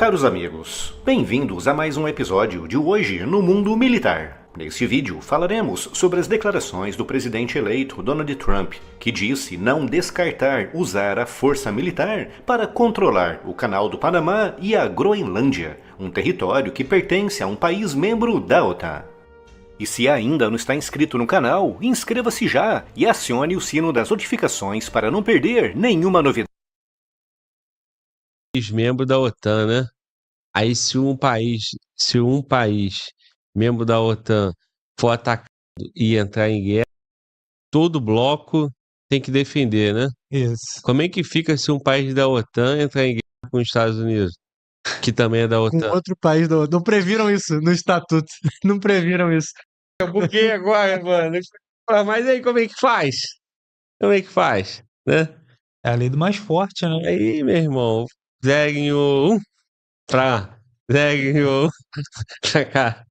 Caros amigos, bem-vindos a mais um episódio de Hoje no Mundo Militar. Neste vídeo falaremos sobre as declarações do presidente eleito Donald Trump, que disse não descartar usar a força militar para controlar o Canal do Panamá e a Groenlândia, um território que pertence a um país membro da OTAN. E se ainda não está inscrito no canal, inscreva-se já e acione o sino das notificações para não perder nenhuma novidade. Membro da OTAN, né? Aí se um país membro da OTAN for atacado e entrar em guerra, todo bloco tem que defender, né? Isso. Como é que fica se um país da OTAN entrar em guerra com os Estados Unidos, que também é da Com OTAN? outro país da OTAN. Não previram isso no estatuto. Não previram isso. Por que agora, mano? Mas aí como é que faz? Como é que faz, né? É a lei do mais forte, né? Aí, meu irmão, Zeguinho pra cá.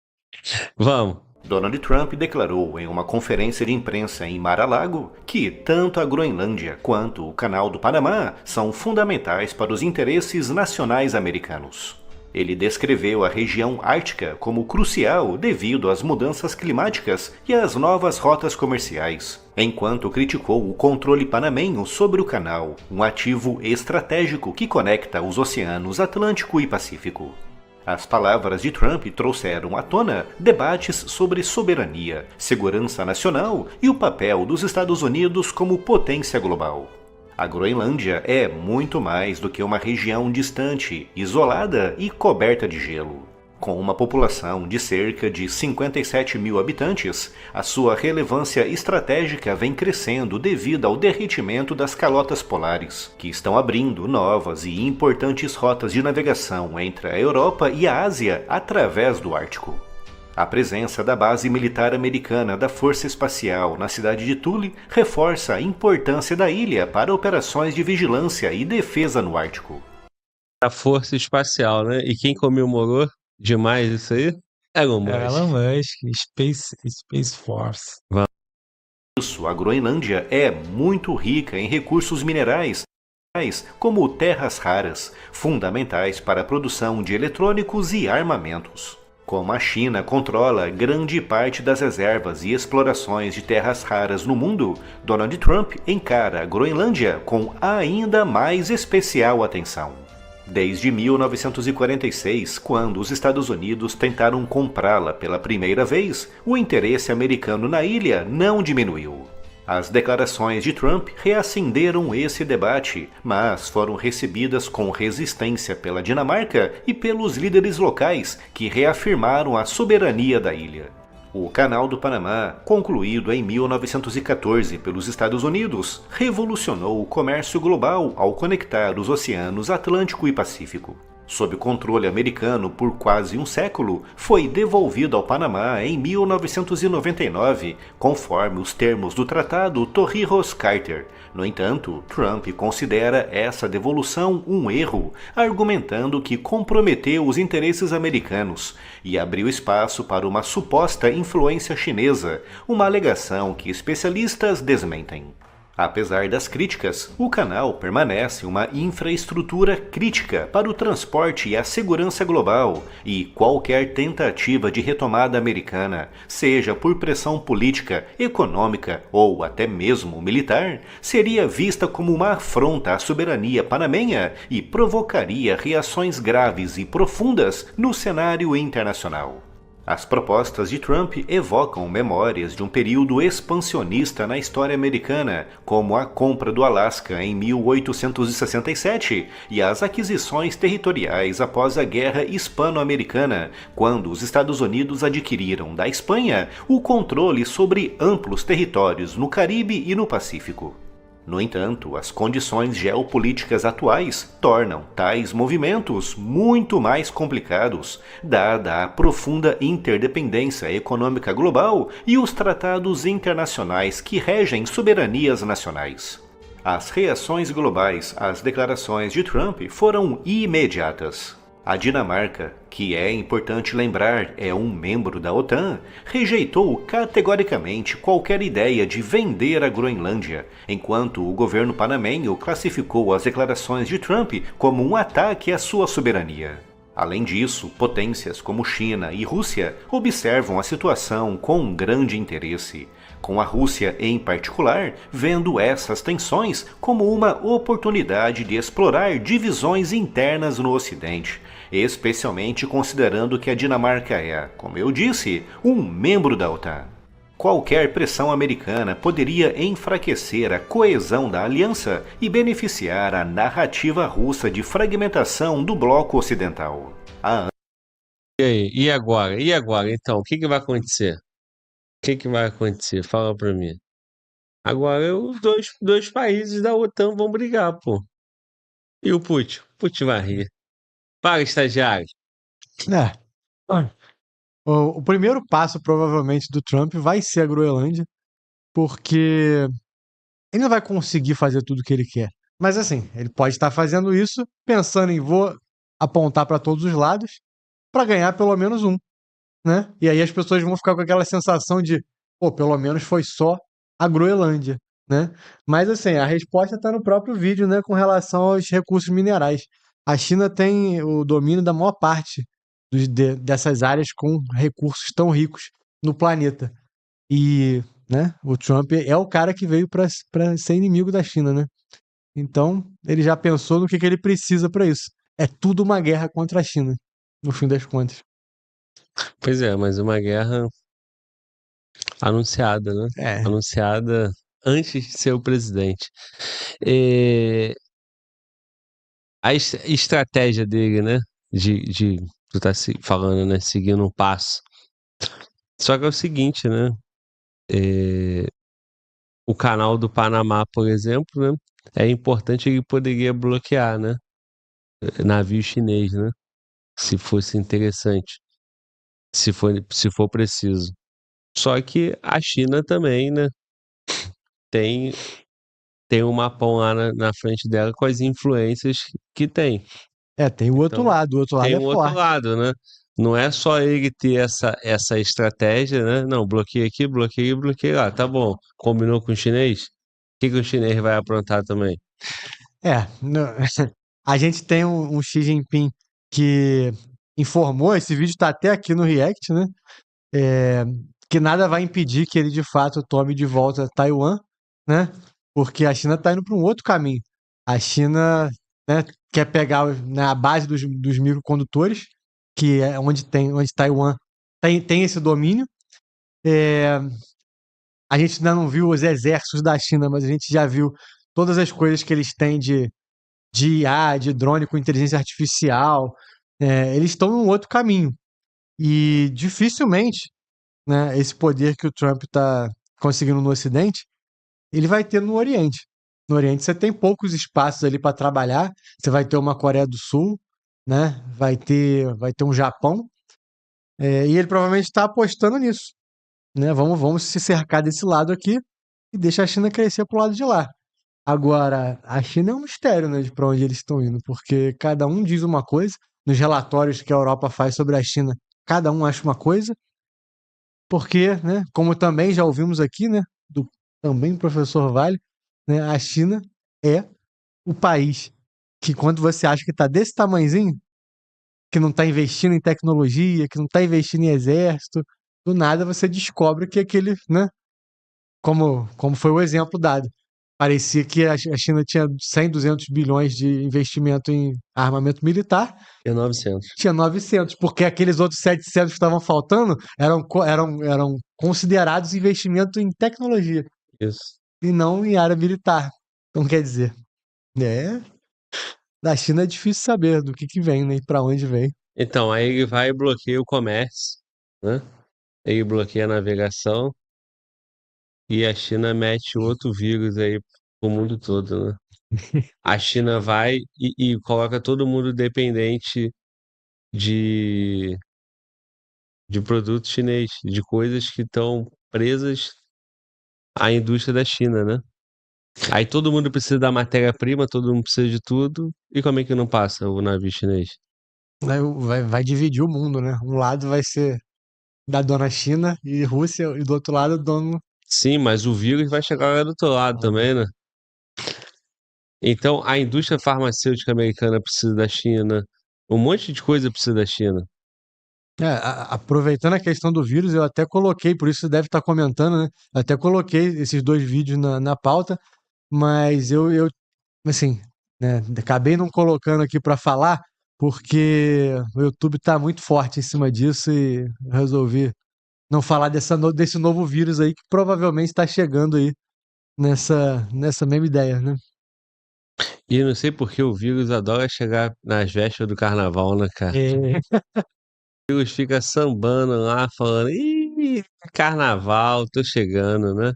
Vamos. Donald Trump declarou em uma conferência de imprensa em Mar-a-Lago que tanto a Groenlândia quanto o Canal do Panamá são fundamentais para os interesses nacionais americanos. Ele descreveu a região ártica como crucial devido às mudanças climáticas e às novas rotas comerciais, enquanto criticou o controle panamenho sobre o canal, um ativo estratégico que conecta os oceanos Atlântico e Pacífico. As palavras de Trump trouxeram à tona debates sobre soberania, segurança nacional e o papel dos Estados Unidos como potência global. A Groenlândia é muito mais do que uma região distante, isolada e coberta de gelo. Com uma população de cerca de 57 mil habitantes, a sua relevância estratégica vem crescendo devido ao derretimento das calotas polares, que estão abrindo novas e importantes rotas de navegação entre a Europa e a Ásia através do Ártico. A presença da base militar americana da Força Espacial na cidade de Thule reforça a importância da ilha para operações de vigilância e defesa no Ártico. A Força Espacial, né? E quem comemorou demais isso aí? Elon Musk. Elon Musk, Space Force. Isso, a Groenlândia é muito rica em recursos minerais, como terras raras, fundamentais para a produção de eletrônicos e armamentos. Como a China controla grande parte das reservas e explorações de terras raras no mundo, Donald Trump encara a Groenlândia com ainda mais especial atenção. Desde 1946, quando os Estados Unidos tentaram comprá-la pela primeira vez, o interesse americano na ilha não diminuiu. As declarações de Trump reacenderam esse debate, mas foram recebidas com resistência pela Dinamarca e pelos líderes locais, que reafirmaram a soberania da ilha. O Canal do Panamá, concluído em 1914 pelos Estados Unidos, revolucionou o comércio global ao conectar os oceanos Atlântico e Pacífico. Sob controle americano por quase um século, foi devolvido ao Panamá em 1999, conforme os termos do Tratado Torrijos-Carter. No entanto, Trump considera essa devolução um erro, argumentando que comprometeu os interesses americanos e abriu espaço para uma suposta influência chinesa, uma alegação que especialistas desmentem. Apesar das críticas, o canal permanece uma infraestrutura crítica para o transporte e a segurança global, e qualquer tentativa de retomada americana, seja por pressão política, econômica ou até mesmo militar, seria vista como uma afronta à soberania panamenha e provocaria reações graves e profundas no cenário internacional. As propostas de Trump evocam memórias de um período expansionista na história americana, como a compra do Alasca em 1867 e as aquisições territoriais após a Guerra Hispano-Americana, quando os Estados Unidos adquiriram da Espanha o controle sobre amplos territórios no Caribe e no Pacífico. No entanto, as condições geopolíticas atuais tornam tais movimentos muito mais complicados, dada a profunda interdependência econômica global e os tratados internacionais que regem soberanias nacionais. As reações globais às declarações de Trump foram imediatas. A Dinamarca, que é importante lembrar é um membro da OTAN, rejeitou categoricamente qualquer ideia de vender a Groenlândia, enquanto o governo panamenho classificou as declarações de Trump como um ataque à sua soberania. Além disso, potências como China e Rússia observam a situação com grande interesse, com a Rússia em particular vendo essas tensões como uma oportunidade de explorar divisões internas no Ocidente, especialmente considerando que a Dinamarca é, como eu disse, um membro da OTAN. Qualquer pressão americana poderia enfraquecer a coesão da aliança e beneficiar a narrativa russa de fragmentação do bloco ocidental. E aí? E agora? E agora? Então, o que que vai acontecer? O que que vai acontecer? Fala pra mim. Agora os dois países da OTAN vão brigar, pô. E o Putin? O Putin vai rir. Para, estagiário. É. O primeiro passo, provavelmente, do Trump vai ser a Groenlândia, porque ele não vai conseguir fazer tudo o que ele quer. Mas assim, ele pode estar fazendo isso pensando em vou apontar para todos os lados para ganhar pelo menos um, né? E aí as pessoas vão ficar com aquela sensação de, pô, pelo menos foi só a Groenlândia, né? Mas assim, a resposta está no próprio vídeo, né, com relação aos recursos minerais. A China tem o domínio da maior parte dessas áreas com recursos tão ricos no planeta. E, né, o Trump é o cara que veio para ser inimigo da China, né? Então, ele já pensou no que ele precisa para isso. É tudo uma guerra contra a China, no fim das contas. Pois é, mas uma guerra anunciada, né? É, Anunciada antes de ser o presidente. É, a estratégia dele, né? Tu tá falando, né? Seguindo um passo. Só que é o seguinte, né? É, o canal do Panamá, por exemplo, né? É importante, ele poderia bloquear, né? Navio chinês, né? Se fosse interessante, se for preciso. Só que a China também, né? Tem, tem um mapão lá na frente dela com as influências que tem. tem o outro Então, lado. O outro lado tem é um outro forte. lado, né? Não é só ele ter essa estratégia, né? Não, bloqueia aqui, bloqueia e bloqueia lá. Tá bom. Combinou com o chinês? O que que o chinês vai aprontar também? A gente tem um Xi Jinping que informou, esse vídeo está até aqui no React, né? É, que nada vai impedir que ele de fato tome de volta Taiwan, né? Porque a China está indo para um outro caminho. A China, né, quer pegar, né, a base dos microcondutores, que é onde Taiwan tem esse domínio. É, a gente ainda não viu os exércitos da China, mas a gente já viu todas as coisas que eles têm de IA, de drone com inteligência artificial. Eles estão num outro caminho. E dificilmente, né, esse poder que o Trump está conseguindo no Ocidente, ele vai ter no Oriente. No Oriente você tem poucos espaços ali para trabalhar. Você vai ter uma Coreia do Sul, né? Vai ter um Japão. E ele provavelmente está apostando nisso, né? Vamos se cercar desse lado aqui e deixa a China crescer pro lado de lá. Agora, a China é um mistério, né, de para onde eles estão indo, porque cada um diz uma coisa. Nos relatórios que a Europa faz sobre a China, cada um acha uma coisa. Porque, né, como também já ouvimos aqui, né, do também professor Vale, né, a China é o país que quando você acha que está desse tamanhozinho, que não está investindo em tecnologia, que não está investindo em exército, do nada você descobre que aquele, né, como foi o exemplo dado, parecia que a China tinha 100, 200 bilhões de investimento em armamento militar, É 900. tinha 900, porque aqueles outros 700 que estavam faltando eram considerados investimento em tecnologia Isso. e não em área militar. Então, quer dizer, da China é difícil saber do que vem, né, e para onde vem. Então, aí ele vai e bloqueia o comércio, né? Ele bloqueia a navegação e a China mete outro vírus aí pro mundo todo, né? A China vai e coloca todo mundo dependente de, de produto chinês, de coisas que estão presas à indústria da China, né? Aí todo mundo precisa da matéria-prima, todo mundo precisa de tudo. E como é que não passa o navio chinês? Vai dividir o mundo, né? Um lado vai ser da dona China e Rússia, e do outro lado, dono. Sim, mas o vírus vai chegar lá do outro lado também, né? Então, a indústria farmacêutica americana precisa da China, Um monte de coisa precisa da China. Aproveitando a questão do vírus, eu até coloquei, por isso você deve estar comentando, né? Eu até coloquei esses 2 vídeos na pauta, mas eu assim, né, acabei não colocando aqui para falar, porque o YouTube tá muito forte em cima disso e eu resolvi não falar desse novo vírus aí que provavelmente está chegando aí nessa mesma ideia, né? E não sei por que o vírus adora chegar nas vésperas do carnaval, né, cara? É, O vírus fica sambando lá, falando, ih, carnaval, tô chegando, né?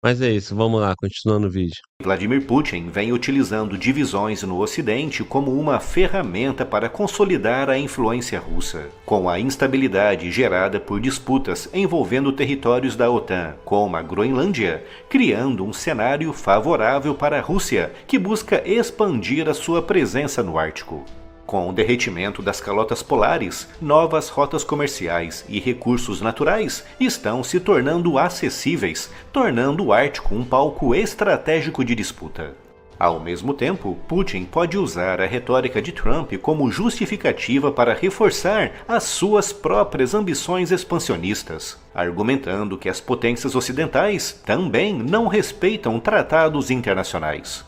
Mas é isso, vamos lá, continuando o vídeo. Vladimir Putin vem utilizando divisões no Ocidente como uma ferramenta para consolidar a influência russa, com a instabilidade gerada por disputas envolvendo territórios da OTAN, como a Groenlândia, criando um cenário favorável para a Rússia, que busca expandir a sua presença no Ártico. Com o derretimento das calotas polares, novas rotas comerciais e recursos naturais estão se tornando acessíveis, tornando o Ártico um palco estratégico de disputa. Ao mesmo tempo, Putin pode usar a retórica de Trump como justificativa para reforçar as suas próprias ambições expansionistas, argumentando que as potências ocidentais também não respeitam tratados internacionais.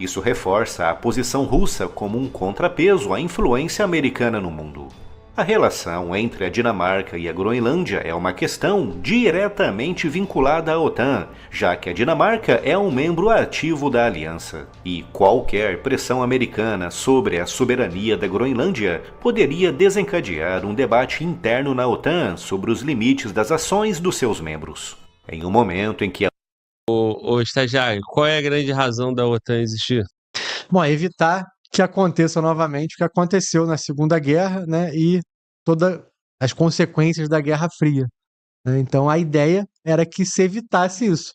Isso reforça a posição russa como um contrapeso à influência americana no mundo. A relação entre a Dinamarca e a Groenlândia é uma questão diretamente vinculada à OTAN, já que a Dinamarca é um membro ativo da aliança, e qualquer pressão americana sobre a soberania da Groenlândia poderia desencadear um debate interno na OTAN sobre os limites das ações dos seus membros. Em um momento em que a Ô, estagiário, qual é a grande razão da OTAN existir? Bom, evitar que aconteça novamente o que aconteceu na Segunda Guerra, né? E todas as consequências da Guerra Fria, né? Então a ideia era que se evitasse isso.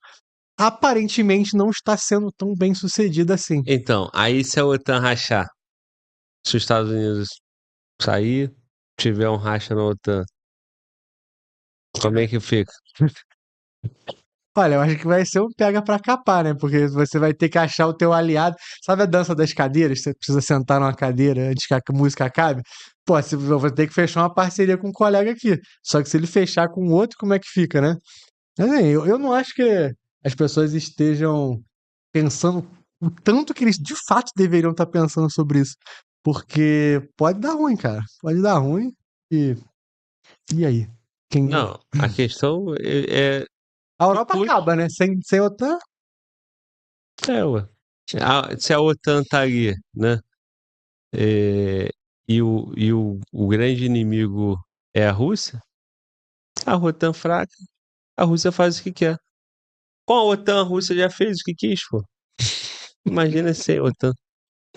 Aparentemente não está sendo tão bem sucedida assim. Então, aí se a OTAN rachar, se os Estados Unidos sair, tiver um racha na OTAN, como é que fica? Olha, eu acho que vai ser um pega pra capar, né? Porque você vai ter que achar o teu aliado. Sabe a dança das cadeiras? Você precisa sentar numa cadeira antes que a música acabe. Pô, eu vou ter que fechar uma parceria com um colega aqui. Só que se ele fechar com o outro, como é que fica, né? Mas, assim, eu não acho que as pessoas estejam pensando o tanto que eles de fato deveriam estar pensando sobre isso. Porque pode dar ruim, cara. Pode dar ruim. E aí? Quem... Não, a questão é A Europa Putin. acaba, né? Sem OTAN. Ué. Se a OTAN tá ali, né? E o grande inimigo é a Rússia, a OTAN fraca, a Rússia faz o que quer. Com a OTAN, a Rússia já fez o que quis, pô. Imagina sem a OTAN.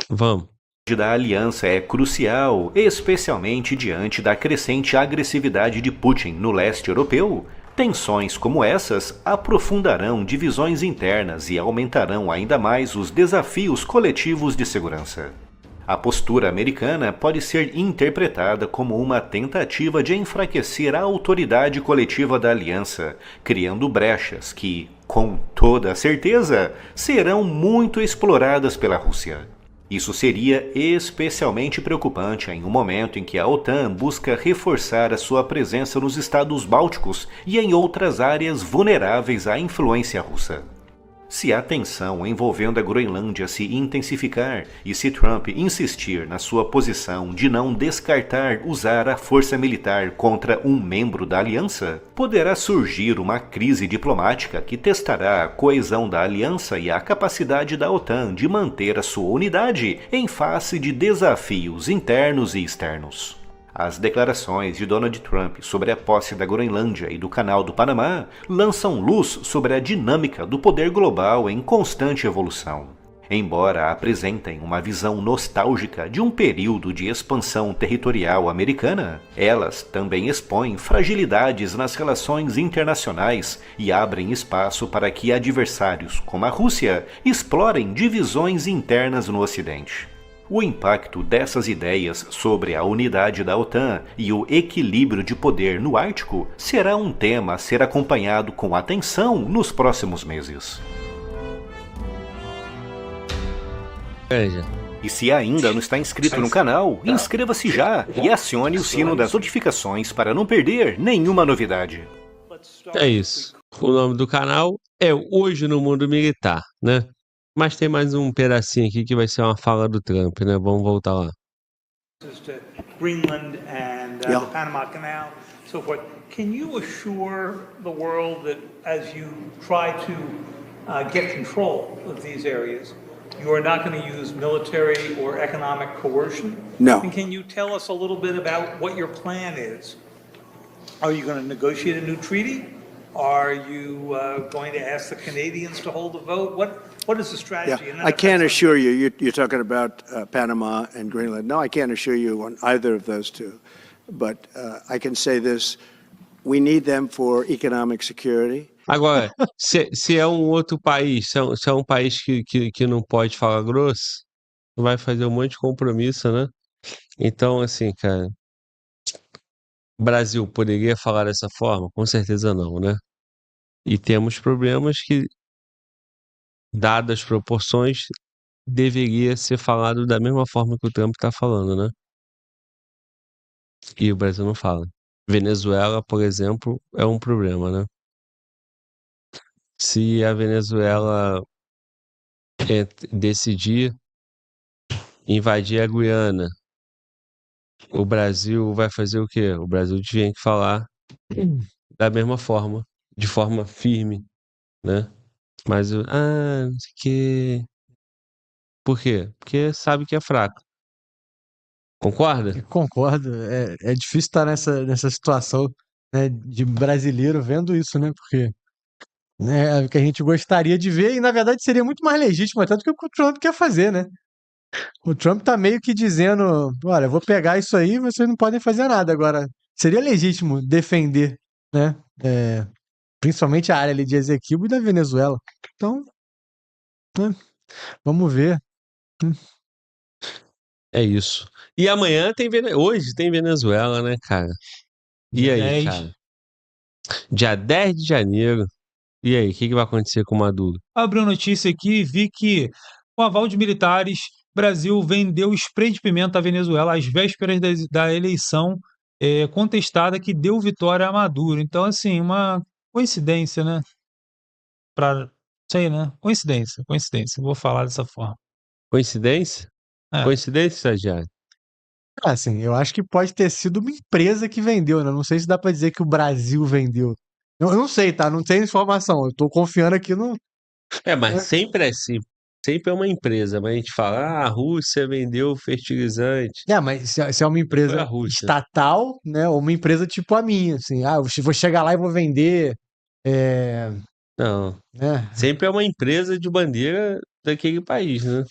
Vamos. da aliança é crucial, especialmente diante da crescente agressividade de Putin no leste europeu. Tensões como essas aprofundarão divisões internas e aumentarão ainda mais os desafios coletivos de segurança. A postura americana pode ser interpretada como uma tentativa de enfraquecer a autoridade coletiva da aliança, criando brechas que, com toda certeza, serão muito exploradas pela Rússia. Isso seria especialmente preocupante em um momento em que a OTAN busca reforçar a sua presença nos estados bálticos e em outras áreas vulneráveis à influência russa. Se a tensão envolvendo a Groenlândia se intensificar e se Trump insistir na sua posição de não descartar usar a força militar contra um membro da aliança, poderá surgir uma crise diplomática que testará a coesão da aliança e a capacidade da OTAN de manter a sua unidade em face de desafios internos e externos. As declarações de Donald Trump sobre a posse da Groenlândia e do Canal do Panamá lançam luz sobre a dinâmica do poder global em constante evolução. Embora apresentem uma visão nostálgica de um período de expansão territorial americana, elas também expõem fragilidades nas relações internacionais e abrem espaço para que adversários, como a Rússia, explorem divisões internas no Ocidente. O impacto dessas ideias sobre a unidade da OTAN e o equilíbrio de poder no Ártico será um tema a ser acompanhado com atenção nos próximos meses. Veja. E se ainda não está inscrito no canal, inscreva-se já e acione o sino das notificações para não perder nenhuma novidade. É isso. O nome do canal é Hoje no Mundo Militar, né? Mas tem mais um pedacinho aqui que vai ser uma fala do Trump, né? Vamos voltar lá. To Greenland and Yeah. the Panama Canal, so forth. Can you assure the world that as you try to get control of these areas, you are not going to use military or economic coercion? No. And can you tell us a little bit about what your plan is? Are you going to negotiate a new treaty? Are you going to ask the Canadians to hold a vote? What is the strategy? Yeah, And then I if can't that's assure you, you're talking about Panama and Greenland. No, I can't assure you on either of those two. But I can say this, we need them for economic security. Agora, se é um outro país, se é um país que não pode falar grosso, vai fazer um monte de compromisso, né? Então, assim, cara, o Brasil poderia falar dessa forma? Com certeza não, né? E temos problemas que, dadas as proporções, deveria ser falado da mesma forma que o Trump está falando, né? E o Brasil não fala. Venezuela, por exemplo, é um problema, né? Se a Venezuela decidir invadir a Guiana, o Brasil vai fazer o quê? O Brasil tinha que falar da mesma forma, de forma firme, né? Mas, não sei o quê. Por quê? Porque sabe que é fraco. Concorda? Concordo. É difícil estar nessa situação, né, de brasileiro vendo isso, né? Porque né, é o que a gente gostaria de ver, e na verdade seria muito mais legítimo até do que o que o Trump quer fazer, né? O Trump tá meio que dizendo: olha, eu vou pegar isso aí, vocês não podem fazer nada. Agora, seria legítimo defender, né? Principalmente a área ali de Esequibo e da Venezuela. Então, né, vamos ver. É isso. E amanhã tem hoje tem Venezuela, né, cara? E aí, 10. cara? Dia 10 de janeiro. E aí, o que vai acontecer com o Maduro? Abri uma notícia aqui e vi que, com aval de militares, Brasil vendeu spray de pimenta à Venezuela às vésperas da eleição contestada que deu vitória a Maduro. Então, assim, uma coincidência, né? Sei, né? Coincidência. Vou falar dessa forma. Coincidência? É. Coincidência, estagiário? Assim, eu acho que pode ter sido uma empresa que vendeu, né? Não sei se dá pra dizer que o Brasil vendeu. Eu não sei, tá? Não tenho informação. Eu tô confiando aqui no. Mas sempre é assim. Sempre é uma empresa, mas a gente fala, a Rússia vendeu fertilizante. Mas se é uma Foi a empresa Rússia. estatal, né? Ou uma empresa tipo a minha, assim, eu vou chegar lá e vou vender. Não, Né? sempre é uma empresa de bandeira daquele país, né?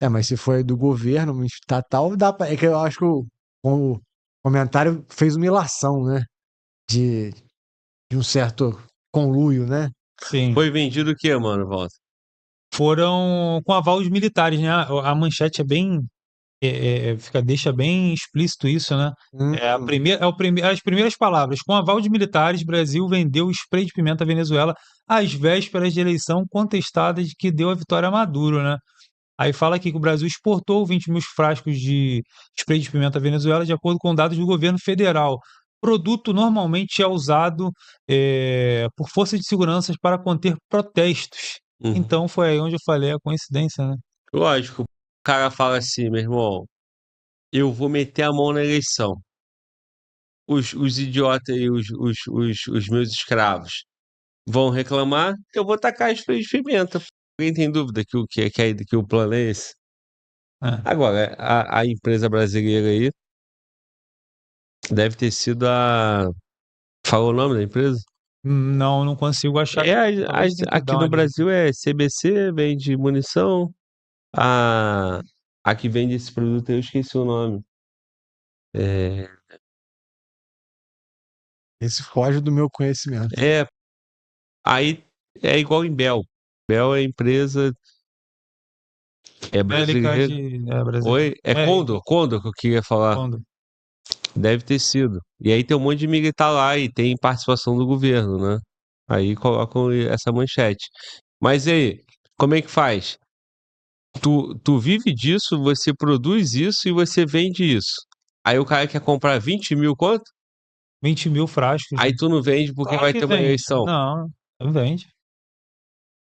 Mas se for do governo, uma estatal, dá pra. É que eu acho que o comentário fez uma ilação, né? De um certo conluio, né? Sim. Foi vendido o quê, mano, Walter? Foram com aval de militares, né? A manchete é bem. Deixa bem explícito isso, né? As primeiras palavras. Com aval de militares, Brasil vendeu spray de pimenta à Venezuela às vésperas de eleição contestada de que deu a vitória a Maduro, né? Aí fala aqui que o Brasil exportou 20 mil frascos de spray de pimenta à Venezuela, de acordo com dados do governo federal. Produto normalmente é usado por forças de segurança para conter protestos. Uhum. Então foi aí onde eu falei a coincidência, né? Lógico, o cara fala assim, meu irmão, eu vou meter a mão na eleição. Os idiotas e os meus escravos vão reclamar, eu vou tacar spray de pimenta. Alguém tem dúvida que o plano é esse? Agora, a empresa brasileira aí deve ter sido a... Falou o nome da empresa? Não consigo achar. Aqui no Brasil é CBC, vende munição. A que vende esse produto eu esqueci o nome. Esse foge do meu conhecimento. Aí é igual em Bel. Bel é empresa. É brasileira. Oi? É Condor que eu queria falar. Condor. Deve ter sido. E aí tem um monte de militar lá e tem participação do governo, né? Aí colocam essa manchete. Mas e aí, como é que faz? Tu vive disso, você produz isso e você vende isso. Aí o cara quer comprar 20 mil quanto? 20 mil frascos. Aí tu não vende porque Claro vai que ter uma vende. eleição. Não, vende.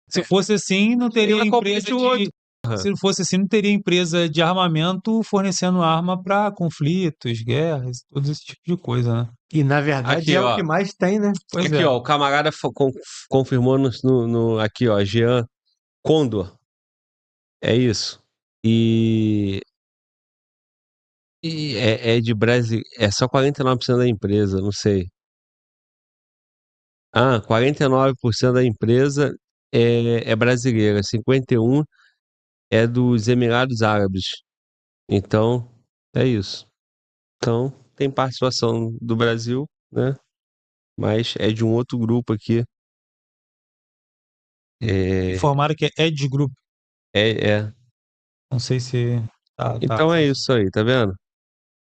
Se É. fosse assim, não teria Ele vai comprar empresa de outro. Se não fosse assim, não teria empresa de armamento fornecendo arma para conflitos, guerras, todo esse tipo de coisa, né? E na verdade Aqui, é o ó. que mais tem, né? Pois Aqui, é. ó. O camarada confirmou aqui, ó. Jean Condor. É isso. E é de Brasil. É só 49% da empresa, não sei. 49% da empresa é brasileira, 51% é dos Emirados Árabes. Então, é isso. Então, tem participação do Brasil, né? Mas é de um outro grupo aqui. É, Informaram que é Edge Group. é. Não sei se tá. Então é isso aí, tá vendo?